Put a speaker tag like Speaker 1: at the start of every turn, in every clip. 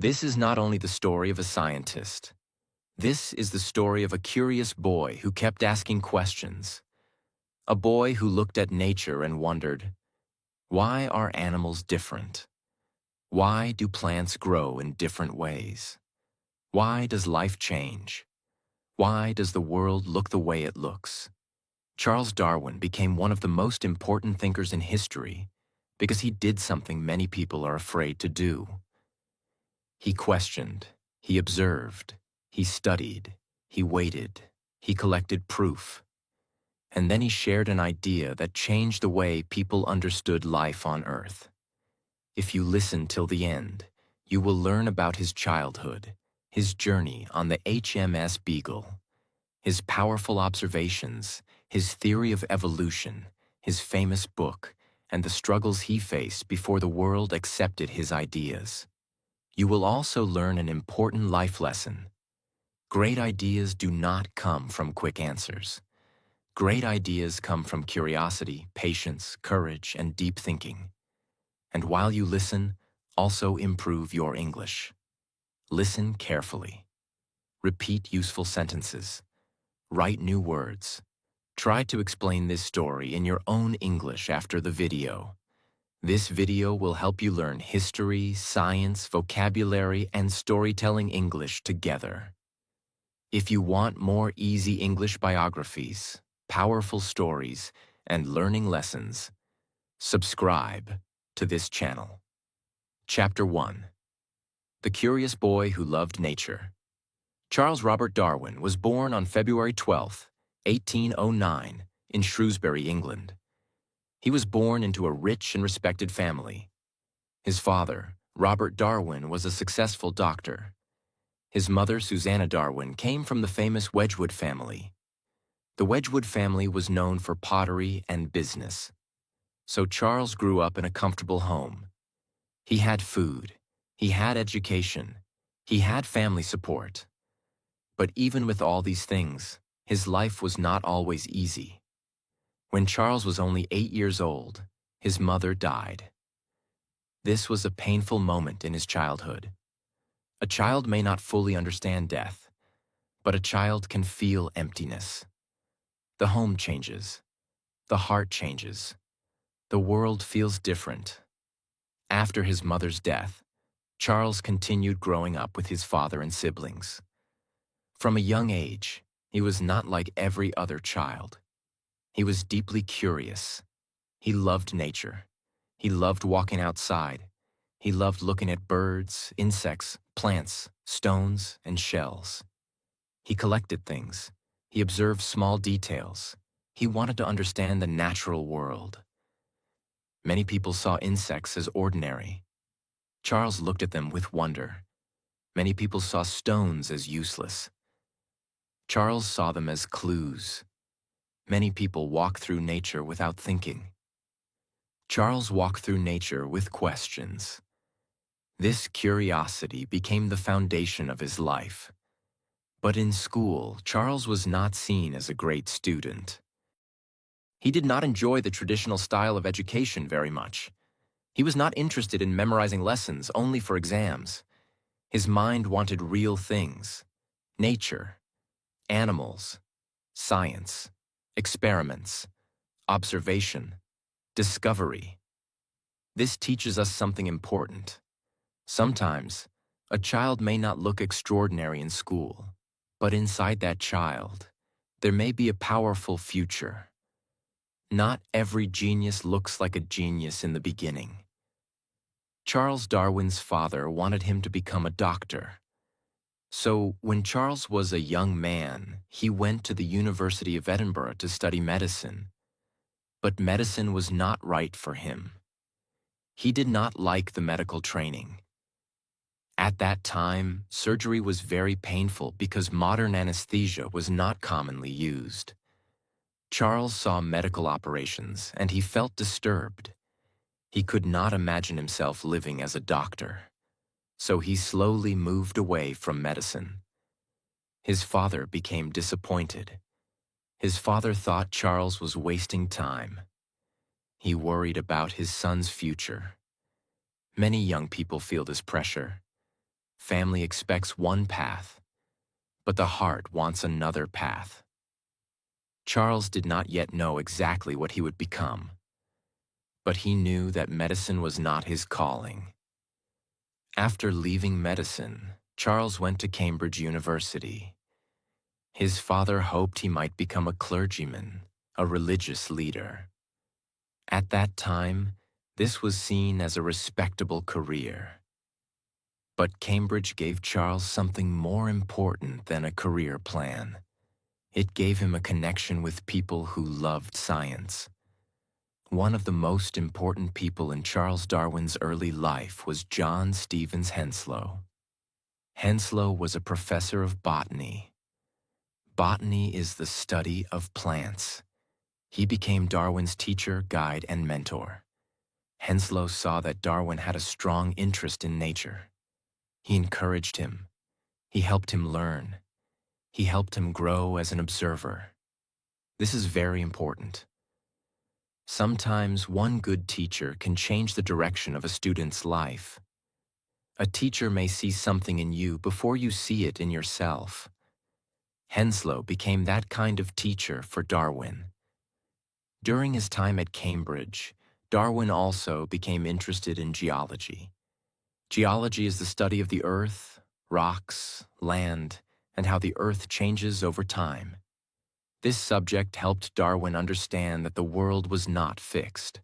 Speaker 1: This is not only the story of a scientist. This is the story of a curious boy who kept asking questions. A boy who looked at nature and wondered, why are animals different? Why do plants grow in different ways? Why does life change? Why does the world look the way it looks? Charles Darwin became one of the most important thinkers in history because he did something many people are afraid to do. He questioned, he observed, he studied, he waited, he collected proof. And then he shared an idea that changed the way people understood life on Earth. If you listen till the end, you will learn about his childhood, his journey on the HMS Beagle, his powerful observations, his theory of evolution, his famous book, and the struggles he faced before the world accepted his ideas. You will also learn an important life lesson. Great ideas do not come from quick answers. Great ideas come from curiosity, patience, courage, and deep thinking. And while you listen, also improve your English. Listen carefully. Repeat useful sentences. Write new words. Try to explain this story in your own English after the video. This video will help you learn history, science, vocabulary, and storytelling English together. If you want more easy English biographies, powerful stories, and learning lessons, subscribe to this channel. Chapter 1. The Curious Boy Who Loved Nature. Charles Robert Darwin was born on February 12, 1809, in Shrewsbury, England. He was born into a rich and respected family. His father, Robert Darwin, was a successful doctor. His mother, Susanna Darwin, came from the famous Wedgwood family. The Wedgwood family was known for pottery and business. So Charles grew up in a comfortable home. He had food, he had education, he had family support. But even with all these things, his life was not always easy. When Charles was only 8 years old, his mother died. This was a painful moment in his childhood. A child may not fully understand death, but a child can feel emptiness. The home changes. The heart changes. The world feels different. After his mother's death, Charles continued growing up with his father and siblings. From a young age, he was not like every other child. He was deeply curious. He loved nature. He loved walking outside. He loved looking at birds, insects, plants, stones, and shells. He collected things. He observed small details. He wanted to understand the natural world. Many people saw insects as ordinary. Charles looked at them with wonder. Many people saw stones as useless. Charles saw them as clues. Many people walk through nature without thinking. Charles walked through nature with questions. This curiosity became the foundation of his life. But in school, Charles was not seen as a great student. He did not enjoy the traditional style of education very much. He was not interested in memorizing lessons only for exams. His mind wanted real things: nature, animals, science, experiments, observation, discovery. This teaches us something important. Sometimes, a child may not look extraordinary in school, but inside that child, there may be a powerful future. Not every genius looks like a genius in the beginning. Charles Darwin's father wanted him to become a doctor. So, when Charles was a young man, he went to the University of Edinburgh to study medicine. But medicine was not right for him. He did not like the medical training. At that time, surgery was very painful because modern anesthesia was not commonly used. Charles saw medical operations and he felt disturbed. He could not imagine himself living as a doctor. So he slowly moved away from medicine. His father became disappointed. His father thought Charles was wasting time. He worried about his son's future. Many young people feel this pressure. family expects one path, but the heart wants another path. Charles did not yet know exactly what he would become, but he knew that medicine was not his calling. After leaving medicine, Charles went to Cambridge University. His father hoped he might become a clergyman, a religious leader. At that time, this was seen as a respectable career. But Cambridge gave Charles something more important than a career plan. It gave him a connection with people who loved science. One of the most important people in Charles Darwin's early life was John Stevens Henslow. Henslow was a professor of botany. Botany is the study of plants. He became Darwin's teacher, guide, and mentor. Henslow saw that Darwin had a strong interest in nature. He encouraged him. He helped him learn. He helped him grow as an observer. This is very important. Sometimes one good teacher can change the direction of a student's life. A teacher may see something in you before you see it in yourself. Henslow became that kind of teacher for Darwin. During his time at Cambridge, Darwin also became interested in geology. Geology is the study of the earth, rocks, land, and how the earth changes over time. This subject helped Darwin understand that the world was not fixed.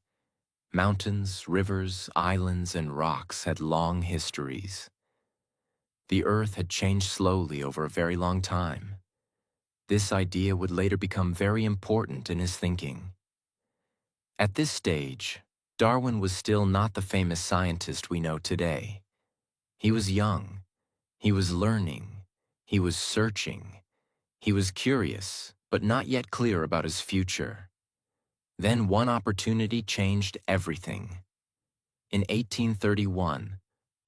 Speaker 1: Mountains, rivers, islands, and rocks had long histories. The earth had changed slowly over a very long time. This idea would later become very important in his thinking. At this stage, Darwin was still not the famous scientist we know today. He was young. He was learning. He was searching. He was curious, but not yet clear about his future. Then one opportunity changed everything. In 1831,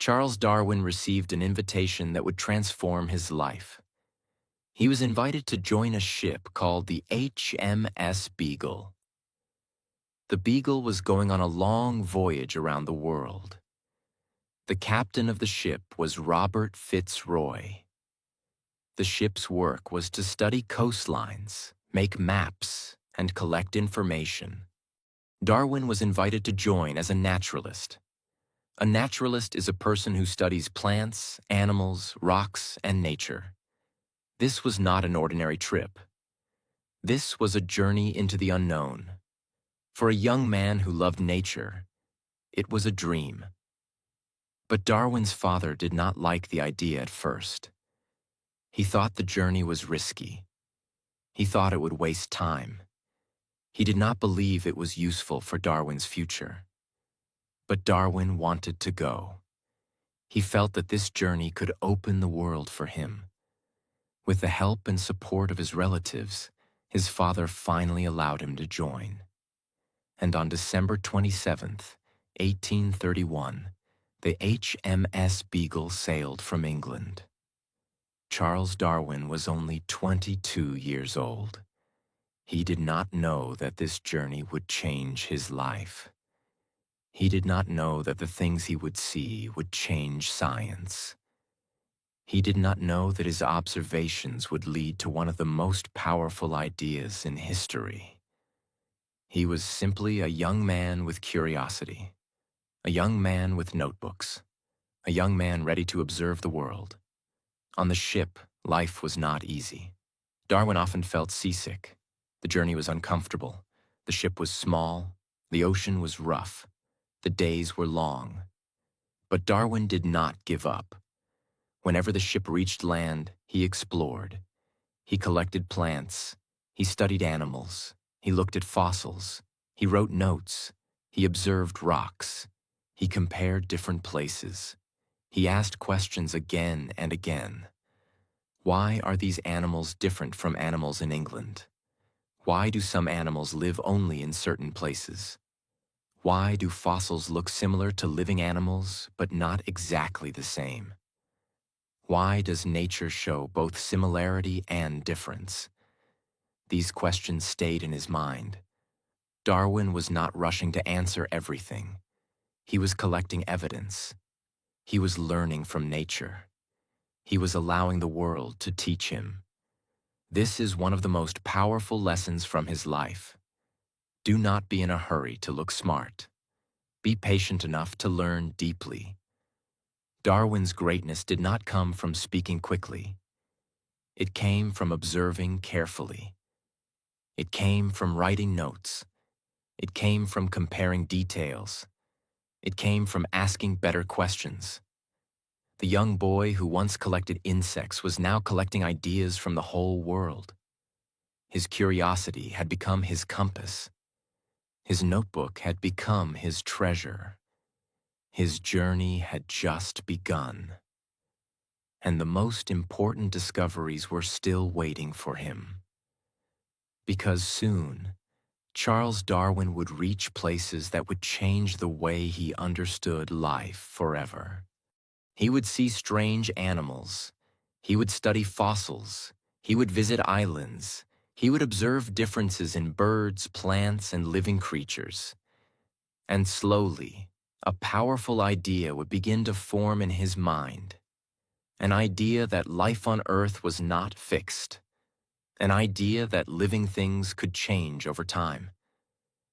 Speaker 1: Charles Darwin received an invitation that would transform his life. He was invited to join a ship called the HMS Beagle. The Beagle was going on a long voyage around the world. The captain of the ship was Robert Fitzroy. The ship's work was to study coastlines, make maps, and collect information. Darwin was invited to join as a naturalist. A naturalist is a person who studies plants, animals, rocks, and nature. This was not an ordinary trip. This was a journey into the unknown. For a young man who loved nature, it was a dream. But Darwin's father did not like the idea at first. He thought the journey was risky. He thought it would waste time. He did not believe it was useful for Darwin's future. But Darwin wanted to go. He felt that this journey could open the world for him. With the help and support of his relatives, his father finally allowed him to join. And on December 27th, 1831, the HMS Beagle sailed from England. Charles Darwin was only 22 years old. He did not know that this journey would change his life. He did not know that the things he would see would change science. He did not know that his observations would lead to one of the most powerful ideas in history. He was simply a young man with curiosity, a young man with notebooks, a young man ready to observe the world. On the ship, life was not easy. Darwin often felt seasick. The journey was uncomfortable. The ship was small. The ocean was rough. The days were long. But Darwin did not give up. Whenever the ship reached land, he explored. He collected plants. He studied animals. He looked at fossils. He wrote notes. He observed rocks. He compared different places. He asked questions again and again. Why are these animals different from animals in England? Why do some animals live only in certain places? Why do fossils look similar to living animals, but not exactly the same? Why does nature show both similarity and difference? These questions stayed in his mind. Darwin was not rushing to answer everything. He was collecting evidence. He was learning from nature. He was allowing the world to teach him. This is one of the most powerful lessons from his life. Do not be in a hurry to look smart. Be patient enough to learn deeply. Darwin's greatness did not come from speaking quickly. It came from observing carefully. It came from writing notes. It came from comparing details. It came from asking better questions. The young boy who once collected insects was now collecting ideas from the whole world. His curiosity had become his compass. His notebook had become his treasure. His journey had just begun. And the most important discoveries were still waiting for him. Because soon, Charles Darwin would reach places that would change the way he understood life forever. He would see strange animals. He would study fossils. He would visit islands. He would observe differences in birds, plants, and living creatures. And slowly, a powerful idea would begin to form in his mind. An idea that life on Earth was not fixed. An idea that living things could change over time.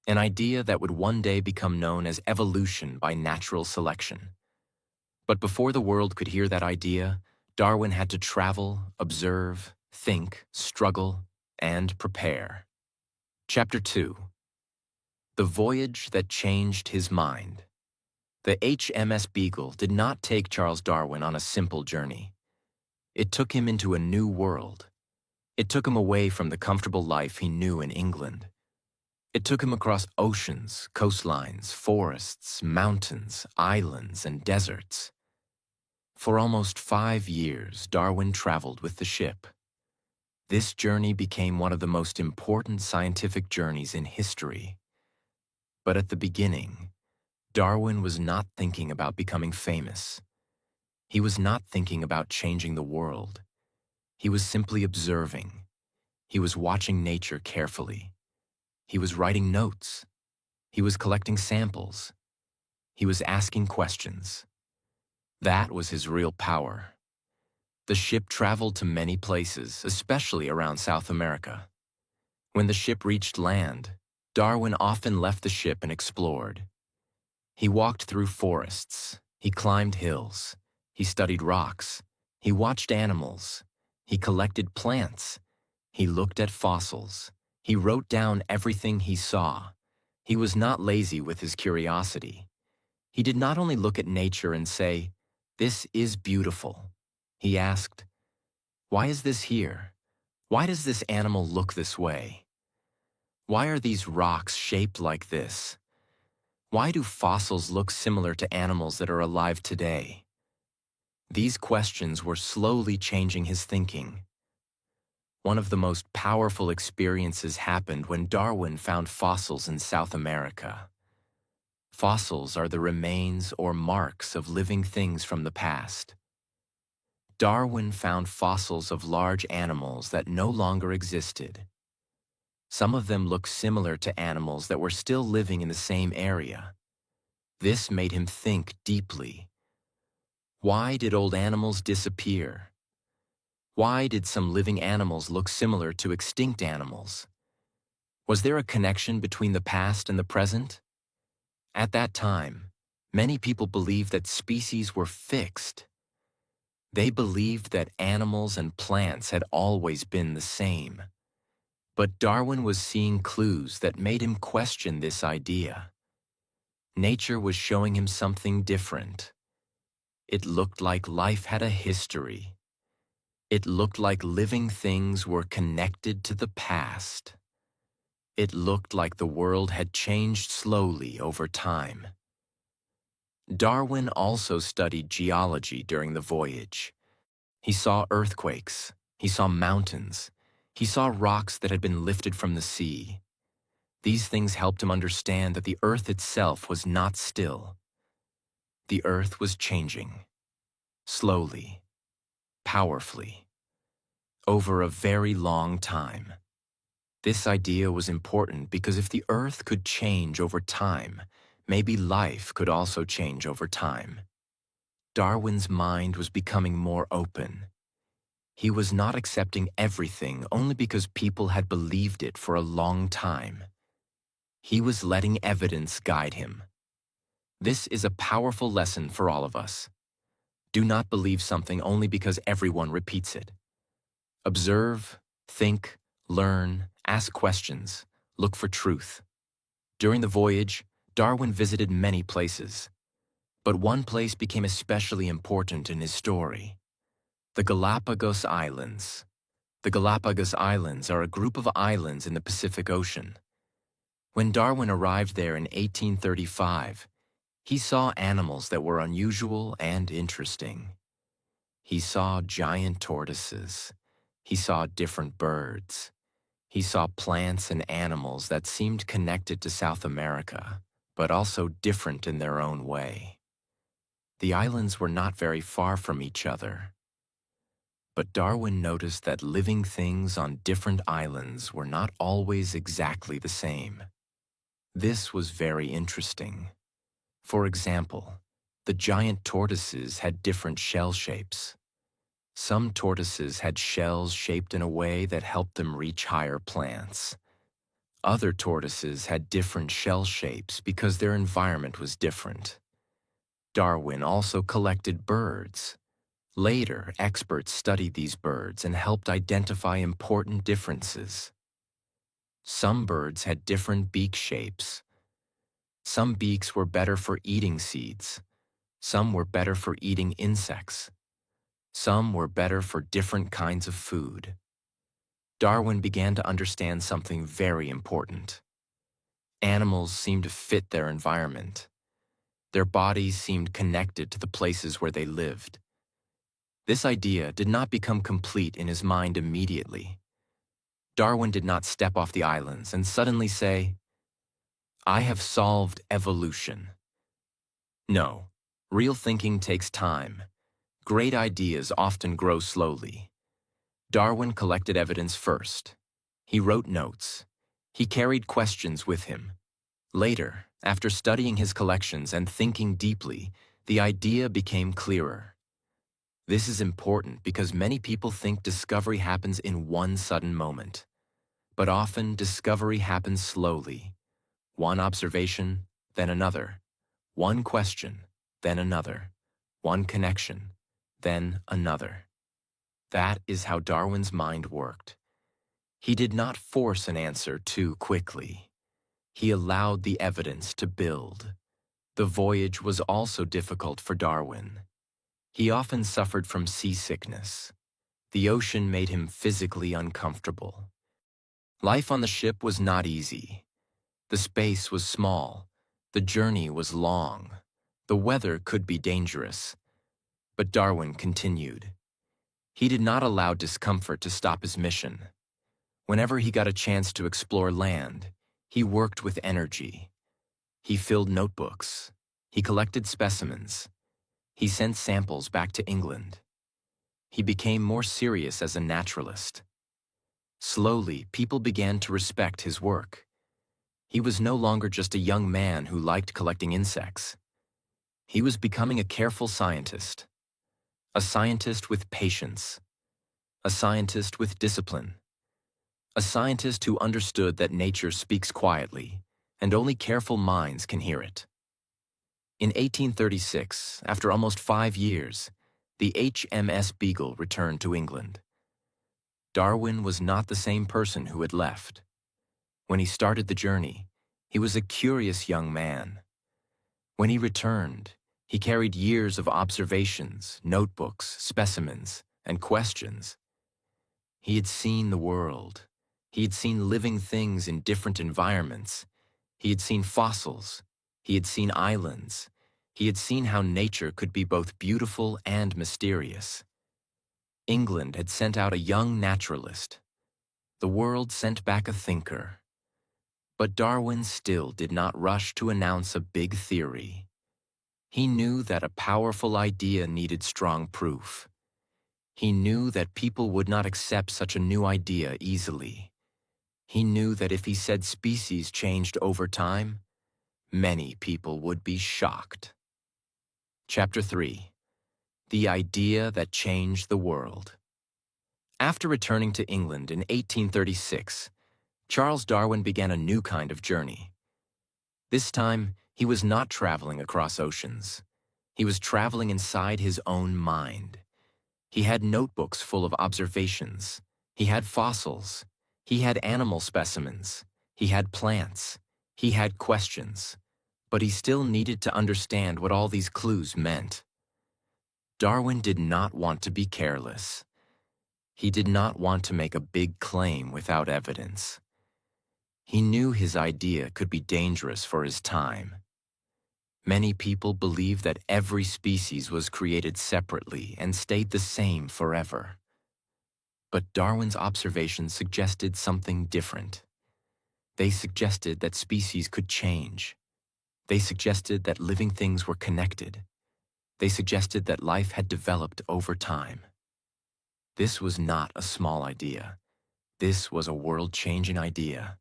Speaker 1: An idea that would one day become known as evolution by natural selection. But before the world could hear that idea, Darwin had to travel, observe, think, struggle, and prepare. Chapter 2. The Voyage That Changed His Mind. The HMS Beagle did not take Charles Darwin on a simple journey. It took him into a new world. It took him away from the comfortable life he knew in England. It took him across oceans, coastlines, forests, mountains, islands, and deserts. For almost 5 years, Darwin traveled with the ship. This journey became one of the most important scientific journeys in history. But at the beginning, Darwin was not thinking about becoming famous. He was not thinking about changing the world. He was simply observing. He was watching nature carefully. He was writing notes. He was collecting samples. He was asking questions. That was his real power. The ship traveled to many places, especially around South America. When the ship reached land, Darwin often left the ship and explored. He walked through forests. He climbed hills. He studied rocks. He watched animals. He collected plants. He looked at fossils. He wrote down everything he saw. He was not lazy with his curiosity. He did not only look at nature and say, "This is beautiful." He asked, "Why is this here? Why does this animal look this way? Why are these rocks shaped like this? Why do fossils look similar to animals that are alive today?" These questions were slowly changing his thinking. One of the most powerful experiences happened when Darwin found fossils in South America. Fossils are the remains or marks of living things from the past. Darwin found fossils of large animals that no longer existed. Some of them looked similar to animals that were still living in the same area. This made him think deeply. Why did old animals disappear? Why did some living animals look similar to extinct animals? Was there a connection between the past and the present? At that time, many people believed that species were fixed. They believed that animals and plants had always been the same. But Darwin was seeing clues that made him question this idea. Nature was showing him something different. It looked like life had a history. It looked like living things were connected to the past. It looked like the world had changed slowly over time. Darwin also studied geology during the voyage. He saw earthquakes. He saw mountains. He saw rocks that had been lifted from the sea. These things helped him understand that the earth itself was not still. The earth was changing. Slowly. Powerfully. Over a very long time. This idea was important because if the earth could change over time, maybe life could also change over time. Darwin's mind was becoming more open. He was not accepting everything only because people had believed it for a long time. He was letting evidence guide him. This is a powerful lesson for all of us. Do not believe something only because everyone repeats it. Observe, think, learn, ask questions, look for truth. During the voyage, Darwin visited many places, but one place became especially important in his story: the Galapagos Islands. The Galapagos Islands are a group of islands in the Pacific Ocean. When Darwin arrived there in 1835, he saw animals that were unusual and interesting. He saw giant tortoises. He saw different birds. He saw plants and animals that seemed connected to South America, but also different in their own way. The islands were not very far from each other. But Darwin noticed that living things on different islands were not always exactly the same. This was very interesting. For example, the giant tortoises had different shell shapes. Some tortoises had shells shaped in a way that helped them reach higher plants. Other tortoises had different shell shapes because their environment was different. Darwin also collected birds. Later, experts studied these birds and helped identify important differences. Some birds had different beak shapes. Some beaks were better for eating seeds. Some were better for eating insects. Some were better for different kinds of food. Darwin began to understand something very important. Animals seemed to fit their environment. Their bodies seemed connected to the places where they lived. This idea did not become complete in his mind immediately. Darwin did not step off the islands and suddenly say, "I have solved evolution." No, real thinking takes time. Great ideas often grow slowly. Darwin collected evidence first. He wrote notes. He carried questions with him. Later, after studying his collections and thinking deeply, the idea became clearer. This is important because many people think discovery happens in one sudden moment. But often, discovery happens slowly. One observation, then another. One question, then another. One connection, then another. That is how Darwin's mind worked. He did not force an answer too quickly. He allowed the evidence to build. The voyage was also difficult for Darwin. He often suffered from seasickness. The ocean made him physically uncomfortable. Life on the ship was not easy. The space was small. The journey was long. The weather could be dangerous. But Darwin continued. He did not allow discomfort to stop his mission. Whenever he got a chance to explore land, he worked with energy. He filled notebooks. He collected specimens. He sent samples back to England. He became more serious as a naturalist. Slowly, people began to respect his work. He was no longer just a young man who liked collecting insects. He was becoming a careful scientist. A scientist with patience. A scientist with discipline. A scientist who understood that nature speaks quietly, and only careful minds can hear it. In 1836, after almost 5 years, the HMS Beagle returned to England. Darwin was not the same person who had left. When he started the journey, he was a curious young man. When he returned, he carried years of observations, notebooks, specimens, and questions. He had seen the world. He had seen living things in different environments. He had seen fossils. He had seen islands. He had seen how nature could be both beautiful and mysterious. England had sent out a young naturalist. The world sent back a thinker. But Darwin still did not rush to announce a big theory. He knew that a powerful idea needed strong proof. He knew that people would not accept such a new idea easily. He knew that if he said species changed over time, many people would be shocked. Chapter 3. The idea that changed the world. After returning to England in 1836, Charles Darwin began a new kind of journey. This time, he was not traveling across oceans. He was traveling inside his own mind. He had notebooks full of observations. He had fossils. He had animal specimens. He had plants. He had questions. But he still needed to understand what all these clues meant. Darwin did not want to be careless. He did not want to make a big claim without evidence. He knew his idea could be dangerous for his time. Many people believed that every species was created separately and stayed the same forever. But Darwin's observations suggested something different. They suggested that species could change. They suggested that living things were connected. They suggested that life had developed over time. This was not a small idea. This was a world-changing idea.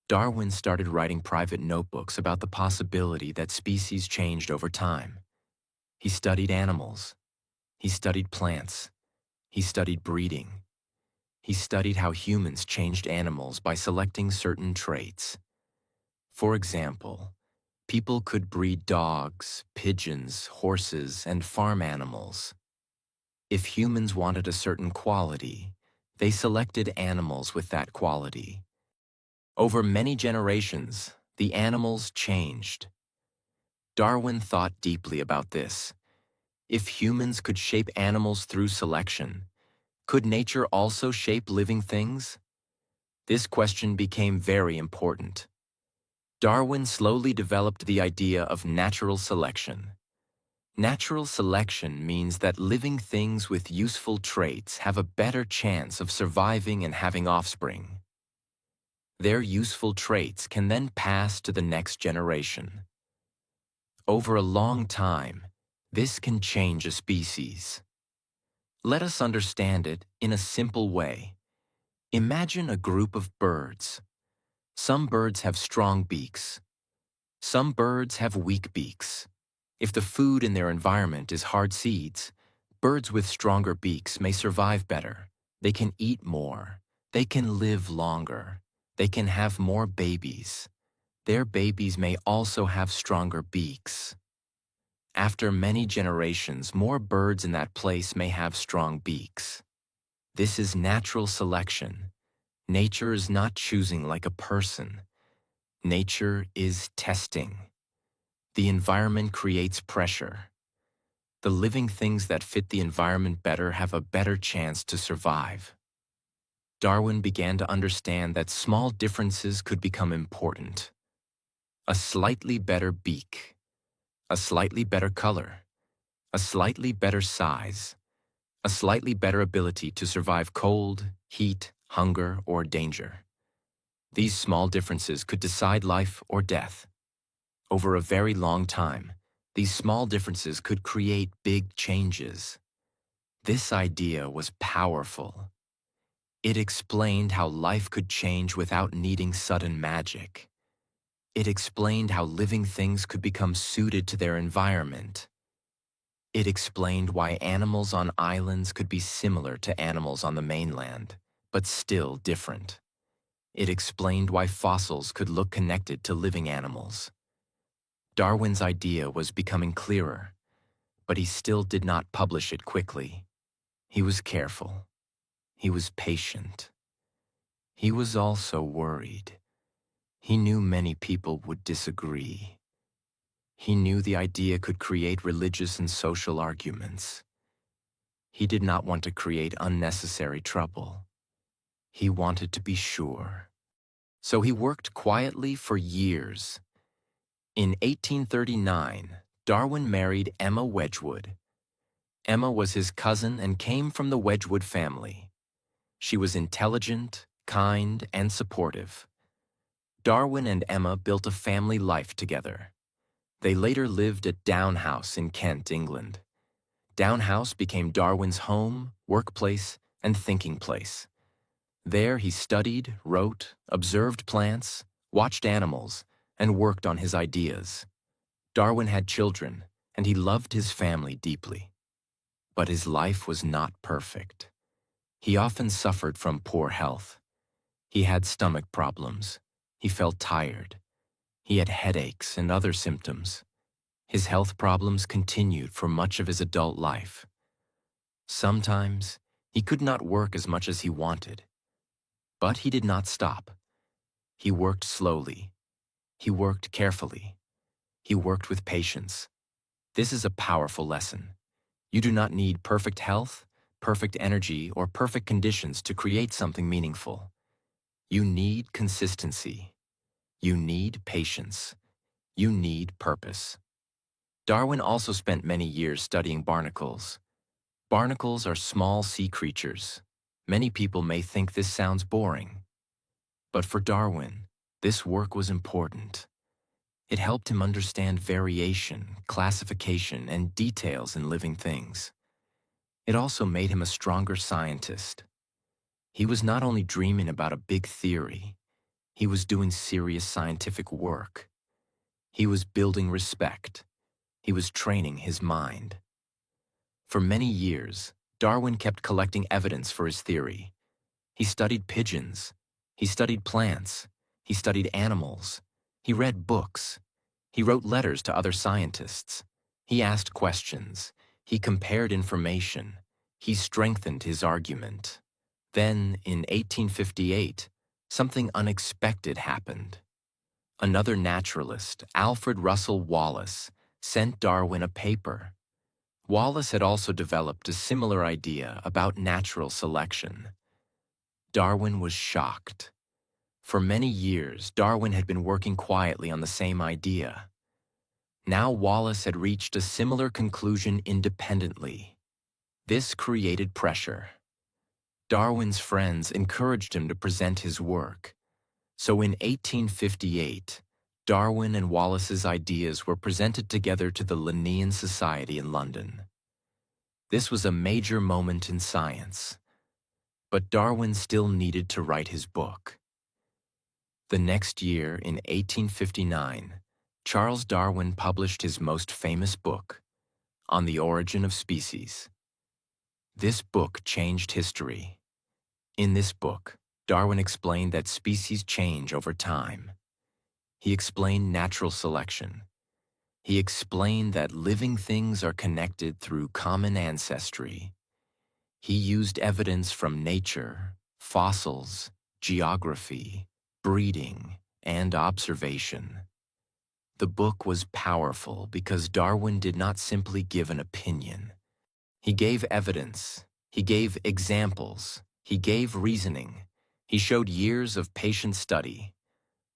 Speaker 1: Darwin started writing private notebooks about the possibility that species changed over time. He studied animals. He studied plants. He studied breeding. He studied how humans changed animals by selecting certain traits. For example, people could breed dogs, pigeons, horses, and farm animals. If humans wanted a certain quality, they selected animals with that quality. Over many generations, the animals changed. Darwin thought deeply about this. If humans could shape animals through selection, could nature also shape living things? This question became very important. Darwin slowly developed the idea of natural selection. Natural selection means that living things with useful traits have a better chance of surviving and having offspring. Their useful traits can then pass to the next generation. Over a long time, this can change a species. Let us understand it in a simple way. Imagine a group of birds. Some birds have strong beaks. Some birds have weak beaks. If the food in their environment is hard seeds, birds with stronger beaks may survive better. They can eat more. They can live longer. They can have more babies. Their babies may also have stronger beaks. After many generations, more birds in that place may have strong beaks. This is natural selection. Nature is not choosing like a person. Nature is testing. The environment creates pressure. The living things that fit the environment better have a better chance to survive. Darwin began to understand that small differences could become important. A slightly better beak, a slightly better color, a slightly better size, a slightly better ability to survive cold, heat, hunger, or danger. These small differences could decide life or death. Over a very long time, these small differences could create big changes. This idea was powerful. It explained how life could change without needing sudden magic. It explained how living things could become suited to their environment. It explained why animals on islands could be similar to animals on the mainland, but still different. It explained why fossils could look connected to living animals. Darwin's idea was becoming clearer, but he still did not publish it quickly. He was careful. He was patient. He was also worried. He knew many people would disagree. He knew the idea could create religious and social arguments. He did not want to create unnecessary trouble. He wanted to be sure. So he worked quietly for years. In 1839, Darwin married Emma Wedgwood. Emma was his cousin and came from the Wedgwood family. She was intelligent, kind, and supportive. Darwin and Emma built a family life together. They later lived at Down House in Kent, England. Down House became Darwin's home, workplace, and thinking place. There he studied, wrote, observed plants, watched animals, and worked on his ideas. Darwin had children, and he loved his family deeply. But his life was not perfect. He often suffered from poor health. He had stomach problems. He felt tired. He had headaches and other symptoms. His health problems continued for much of his adult life. Sometimes, he could not work as much as he wanted. But he did not stop. He worked slowly. He worked carefully. He worked with patience. This is a powerful lesson. You do not need perfect health, perfect energy, or perfect conditions to create something meaningful. You need consistency. You need patience. You need purpose. Darwin also spent many years studying barnacles. Barnacles are small sea creatures. Many people may think this sounds boring. But for Darwin, this work was important. It helped him understand variation, classification, and details in living things. It also made him a stronger scientist. He was not only dreaming about a big theory, he was doing serious scientific work. He was building respect. He was training his mind. For many years, Darwin kept collecting evidence for his theory. He studied pigeons. He studied plants. He studied animals. He read books. He wrote letters to other scientists. He asked questions. He compared information. He strengthened his argument. Then, in 1858, something unexpected happened. Another naturalist, Alfred Russel Wallace, sent Darwin a paper. Wallace had also developed a similar idea about natural selection. Darwin was shocked. For many years, Darwin had been working quietly on the same idea. Now Wallace had reached a similar conclusion independently. This created pressure. Darwin's friends encouraged him to present his work. So in 1858, Darwin and Wallace's ideas were presented together to the Linnean Society in London. This was a major moment in science. But Darwin still needed to write his book. The next year, in 1859, Charles Darwin published his most famous book, On the Origin of Species. This book changed history. In this book, Darwin explained that species change over time. He explained natural selection. He explained that living things are connected through common ancestry. He used evidence from nature, fossils, geography, breeding, and observation. The book was powerful because Darwin did not simply give an opinion. He gave evidence. He gave examples. He gave reasoning. He showed years of patient study.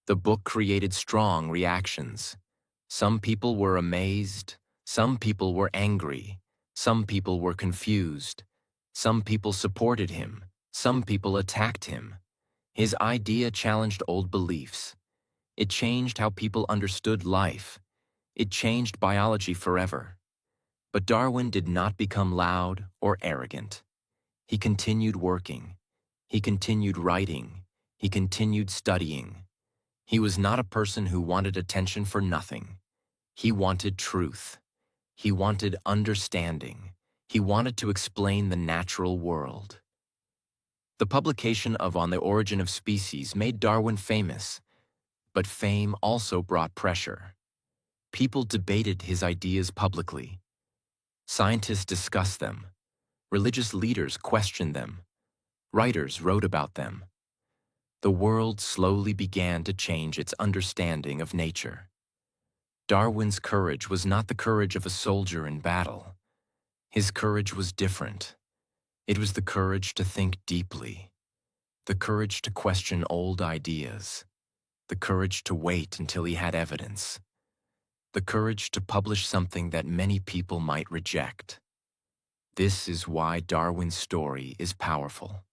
Speaker 1: The book created strong reactions. Some people were amazed. Some people were angry. Some people were confused. Some people supported him. Some people attacked him. His idea challenged old beliefs. It changed how people understood life. It changed biology forever. But Darwin did not become loud or arrogant. He continued working. He continued writing. He continued studying. He was not a person who wanted attention for nothing. He wanted truth. He wanted understanding. He wanted to explain the natural world. The publication of On the Origin of Species made Darwin famous, but fame also brought pressure. People debated his ideas publicly. Scientists discussed them. Religious leaders questioned them. Writers wrote about them. The world slowly began to change its understanding of nature. Darwin's courage was not the courage of a soldier in battle. His courage was different. It was the courage to think deeply, the courage to question old ideas, the courage to wait until he had evidence, the courage to publish something that many people might reject. This is why Darwin's story is powerful.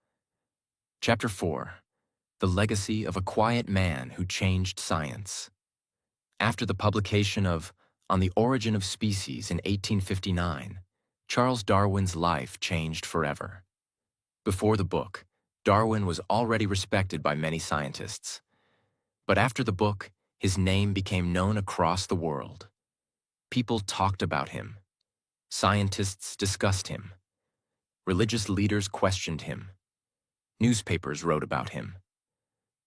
Speaker 1: Chapter 4: The Legacy of a Quiet Man Who Changed Science. After the publication of On the Origin of Species in 1859, Charles Darwin's life changed forever. Before the book, Darwin was already respected by many scientists. But after the book, his name became known across the world. People talked about him. Scientists discussed him. Religious leaders questioned him. Newspapers wrote about him.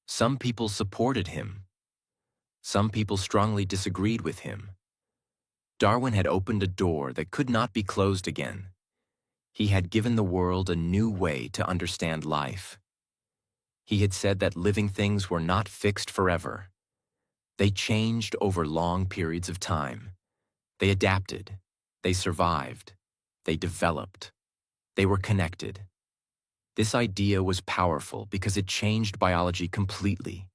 Speaker 1: Some people supported him. Some people strongly disagreed with him. Darwin had opened a door that could not be closed again. He had given the world a new way to understand life. He had said that living things were not fixed forever. They changed over long periods of time. They adapted. They survived. They developed. They were connected. This idea was powerful because it changed biology completely.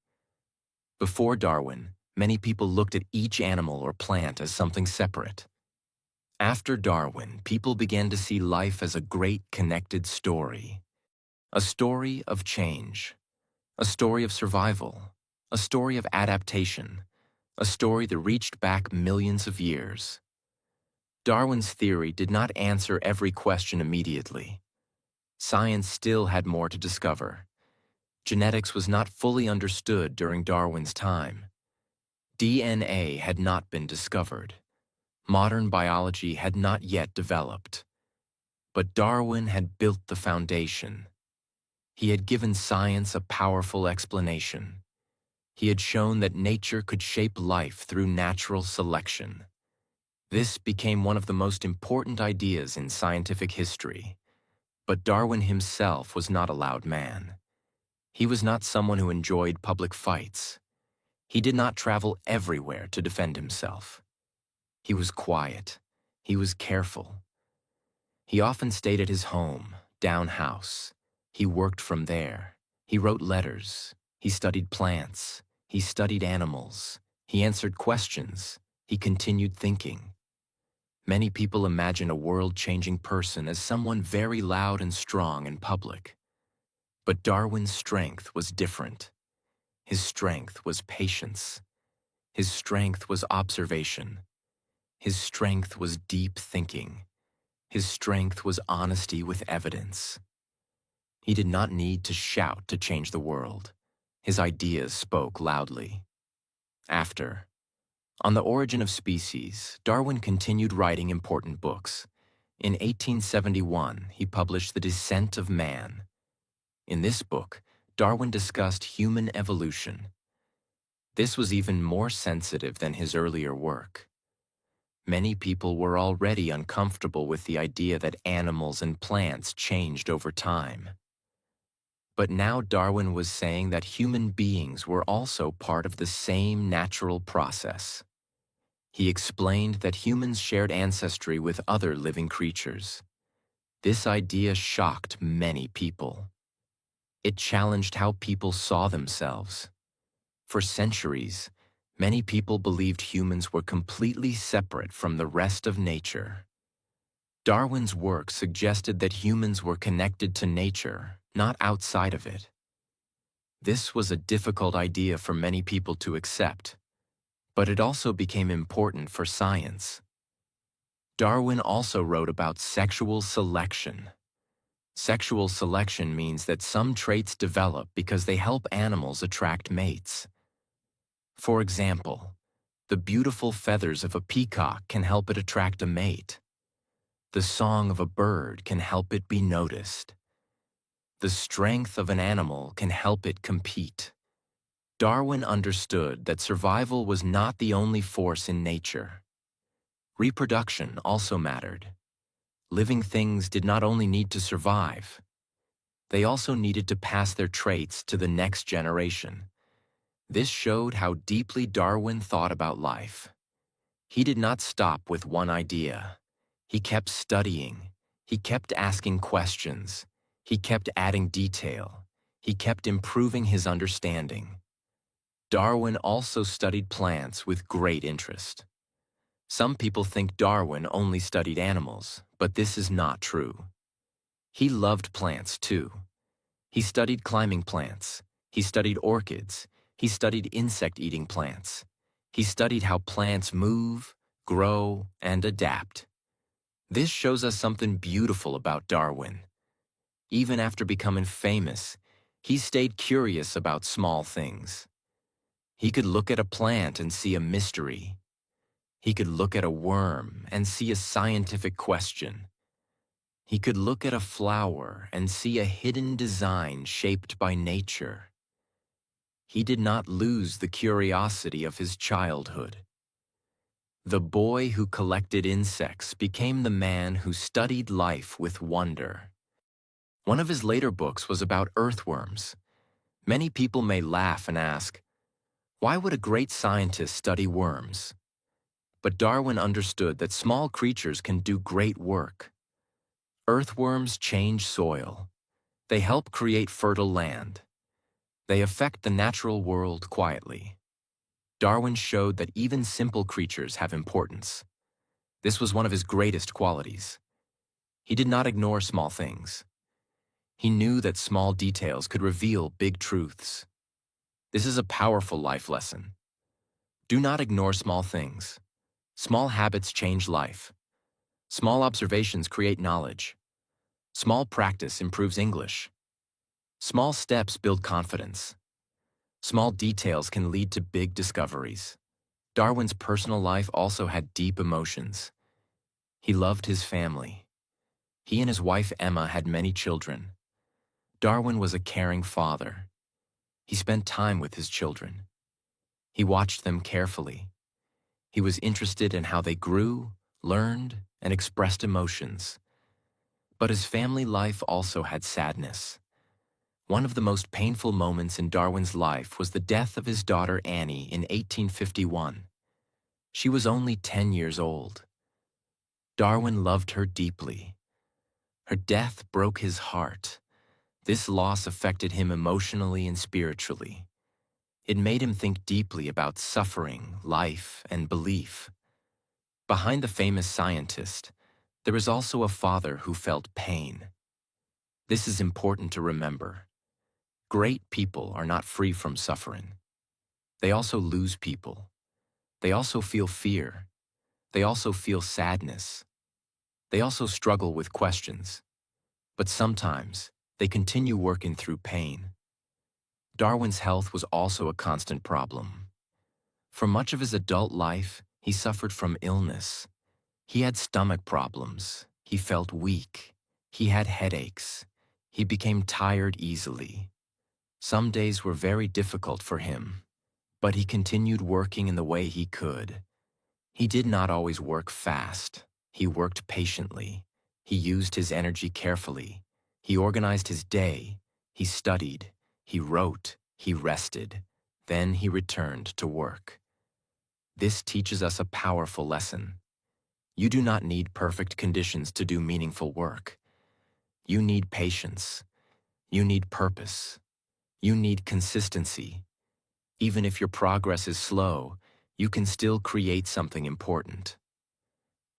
Speaker 1: Before Darwin, many people looked at each animal or plant as something separate. After Darwin, people began to see life as a great connected story. A story of change. A story of survival. A story of adaptation. A story that reached back millions of years. Darwin's theory did not answer every question immediately. Science still had more to discover. Genetics was not fully understood during Darwin's time. DNA had not been discovered. Modern biology had not yet developed. But Darwin had built the foundation. He had given science a powerful explanation. He had shown that nature could shape life through natural selection. This became one of the most important ideas in scientific history. But Darwin himself was not a loud man. He was not someone who enjoyed public fights. He did not travel everywhere to defend himself. He was quiet. He was careful. He often stayed at his home, down house. He worked from there. He wrote letters. He studied plants. He studied animals. He answered questions. He continued thinking. Many people imagine a world-changing person as someone very loud and strong in public. But Darwin's strength was different. His strength was patience. His strength was observation. His strength was deep thinking. His strength was honesty with evidence. He did not need to shout to change the world. His ideas spoke loudly. On the origin of species, Darwin continued writing important books. In 1871, he published The Descent of Man. In this book, Darwin discussed human evolution. This was even more sensitive than his earlier work. Many people were already uncomfortable with the idea that animals and plants changed over time. But now Darwin was saying that human beings were also part of the same natural process. He explained that humans shared ancestry with other living creatures. This idea shocked many people. It challenged how people saw themselves. For centuries, many people believed humans were completely separate from the rest of nature. Darwin's work suggested that humans were connected to nature, not outside of it. This was a difficult idea for many people to accept, but it also became important for science. Darwin also wrote about sexual selection. Sexual selection means that some traits develop because they help animals attract mates. For example, the beautiful feathers of a peacock can help it attract a mate. The song of a bird can help it be noticed. The strength of an animal can help it compete. Darwin understood that survival was not the only force in nature. Reproduction also mattered. Living things did not only need to survive, they also needed to pass their traits to the next generation. This showed how deeply Darwin thought about life. He did not stop with one idea. He kept studying. He kept asking questions. He kept adding detail. He kept improving his understanding. Darwin also studied plants with great interest. Some people think Darwin only studied animals, but this is not true. He loved plants too. He studied climbing plants. He studied orchids. He studied insect-eating plants. He studied how plants move, grow, and adapt. This shows us something beautiful about Darwin. Even after becoming famous, he stayed curious about small things. He could look at a plant and see a mystery. He could look at a worm and see a scientific question. He could look at a flower and see a hidden design shaped by nature. He did not lose the curiosity of his childhood. The boy who collected insects became the man who studied life with wonder. One of his later books was about earthworms. Many people may laugh and ask, why would a great scientist study worms? But Darwin understood that small creatures can do great work. Earthworms change soil. They help create fertile land. They affect the natural world quietly. Darwin showed that even simple creatures have importance. This was one of his greatest qualities. He did not ignore small things. He knew that small details could reveal big truths. This is a powerful life lesson. Do not ignore small things. Small habits change life. Small observations create knowledge. Small practice improves English. Small steps build confidence. Small details can lead to big discoveries. Darwin's personal life also had deep emotions. He loved his family. He and his wife Emma had many children. Darwin was a caring father. He spent time with his children. He watched them carefully. He was interested in how they grew, learned, and expressed emotions. But his family life also had sadness. One of the most painful moments in Darwin's life was the death of his daughter Annie in 1851. She was only 10 years old. Darwin loved her deeply. Her death broke his heart. This loss affected him emotionally and spiritually. It made him think deeply about suffering, life, and belief. Behind the famous scientist, there is also a father who felt pain. This is important to remember. Great people are not free from suffering. They also lose people. They also feel fear. They also feel sadness. They also struggle with questions. But sometimes, they continue working through pain. Darwin's health was also a constant problem. For much of his adult life, he suffered from illness. He had stomach problems. He felt weak. He had headaches. He became tired easily. Some days were very difficult for him, but he continued working in the way he could. He did not always work fast. He worked patiently. He used his energy carefully. He organized his day. He studied. He wrote. He rested. Then he returned to work. This teaches us a powerful lesson. You do not need perfect conditions to do meaningful work. You need patience. You need purpose. You need consistency. Even if your progress is slow, you can still create something important.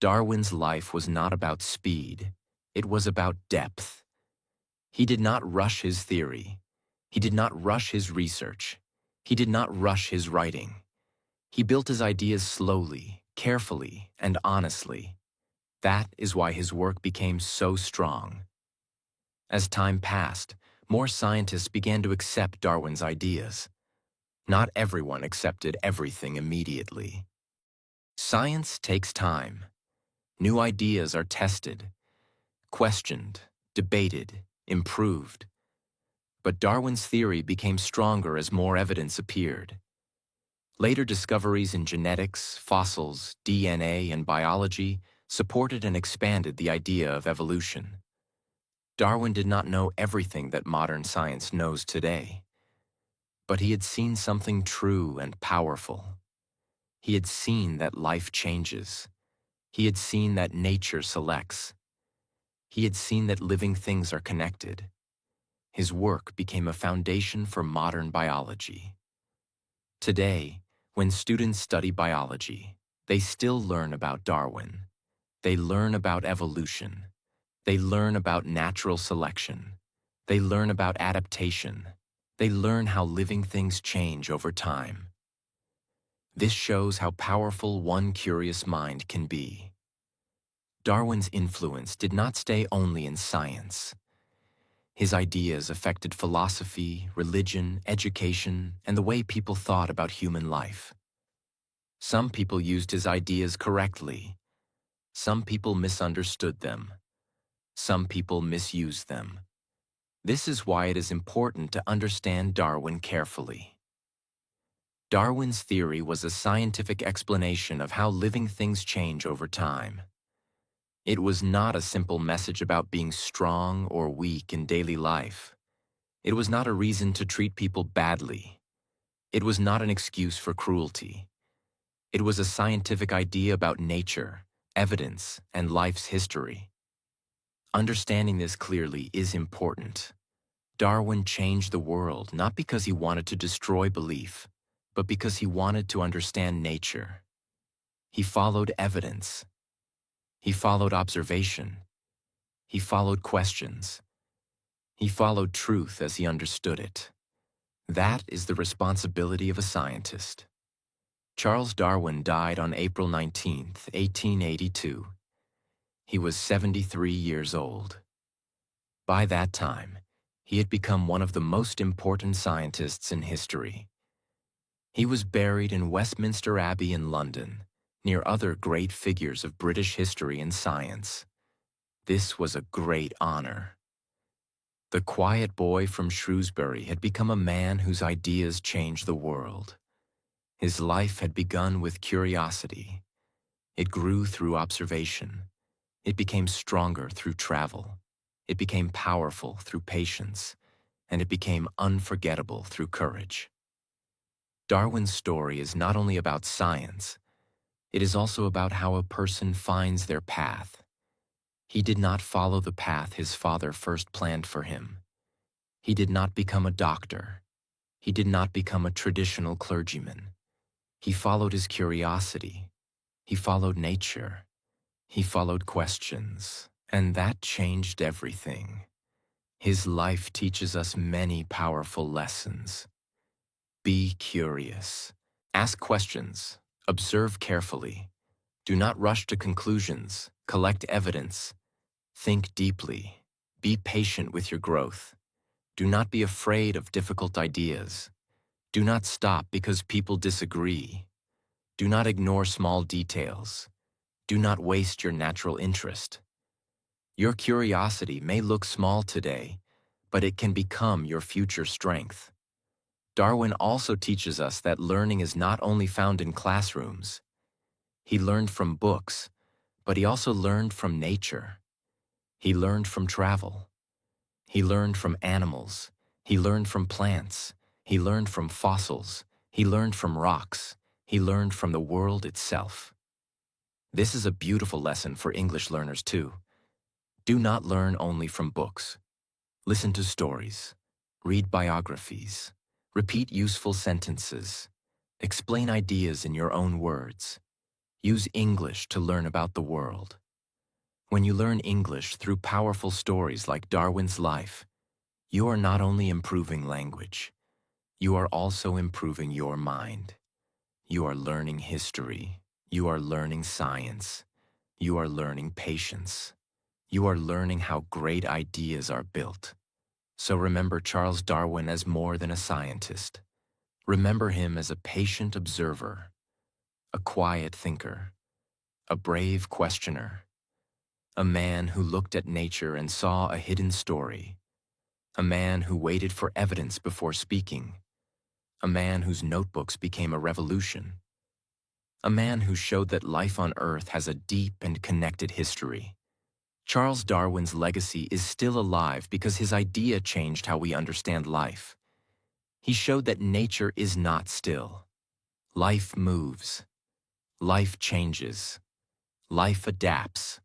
Speaker 1: Darwin's life was not about speed. It was about depth. He did not rush his theory. He did not rush his research. He did not rush his writing. He built his ideas slowly, carefully, and honestly. That is why his work became so strong. As time passed, more scientists began to accept Darwin's ideas. Not everyone accepted everything immediately. Science takes time. New ideas are tested, questioned, debated, improved. But Darwin's theory became stronger as more evidence appeared. Later discoveries in genetics, fossils, DNA, and biology supported and expanded the idea of evolution. Darwin did not know everything that modern science knows today. But he had seen something true and powerful. He had seen that life changes. He had seen that nature selects. He had seen that living things are connected. His work became a foundation for modern biology. Today, when students study biology, they still learn about Darwin. They learn about evolution. They learn about natural selection. They learn about adaptation. They learn how living things change over time. This shows how powerful one curious mind can be. Darwin's influence did not stay only in science. His ideas affected philosophy, religion, education, and the way people thought about human life. Some people used his ideas correctly. Some people misunderstood them. Some people misused them. This is why it is important to understand Darwin carefully. Darwin's theory was a scientific explanation of how living things change over time. It was not a simple message about being strong or weak in daily life. It was not a reason to treat people badly. It was not an excuse for cruelty. It was a scientific idea about nature, evidence, and life's history. Understanding this clearly is important. Darwin changed the world not because he wanted to destroy belief, but because he wanted to understand nature. He followed evidence. He followed observation. He followed questions. He followed truth as he understood it. That is the responsibility of a scientist. Charles Darwin died on April 19, 1882. He was 73 years old. By that time, he had become one of the most important scientists in history. He was buried in Westminster Abbey in London, near other great figures of British history and science. This was a great honor. The quiet boy from Shrewsbury had become a man whose ideas changed the world. His life had begun with curiosity. It grew through observation. It became stronger through travel. It became powerful through patience. And it became unforgettable through courage. Darwin's story is not only about science, it is also about how a person finds their path. He did not follow the path his father first planned for him. He did not become a doctor. He did not become a traditional clergyman. He followed his curiosity. He followed nature. He followed questions. And that changed everything. His life teaches us many powerful lessons. Be curious. Ask questions. Observe carefully. Do not rush to conclusions. Collect evidence. Think deeply. Be patient with your growth. Do not be afraid of difficult ideas. Do not stop because people disagree. Do not ignore small details. Do not waste your natural interest. Your curiosity may look small today, but it can become your future strength. Darwin also teaches us that learning is not only found in classrooms. He learned from books, but he also learned from nature. He learned from travel. He learned from animals. He learned from plants. He learned from fossils. He learned from rocks. He learned from the world itself. This is a beautiful lesson for English learners too. Do not learn only from books. Listen to stories. Read biographies. Repeat useful sentences. Explain ideas in your own words. Use English to learn about the world. When you learn English through powerful stories like Darwin's life, you are not only improving language, you are also improving your mind. You are learning history. You are learning science. You are learning patience. You are learning how great ideas are built. So remember Charles Darwin as more than a scientist. Remember him as a patient observer, a quiet thinker, a brave questioner, a man who looked at nature and saw a hidden story, a man who waited for evidence before speaking, a man whose notebooks became a revolution, a man who showed that life on Earth has a deep and connected history. Charles Darwin's legacy is still alive because his idea changed how we understand life. He showed that nature is not still. Life moves. Life changes. Life adapts.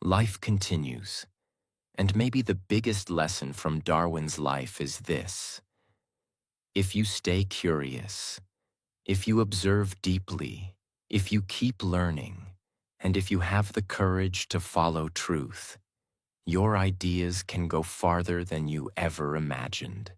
Speaker 1: Life continues. And maybe the biggest lesson from Darwin's life is this: if you stay curious, if you observe deeply, if you keep learning, and if you have the courage to follow truth, your ideas can go farther than you ever imagined.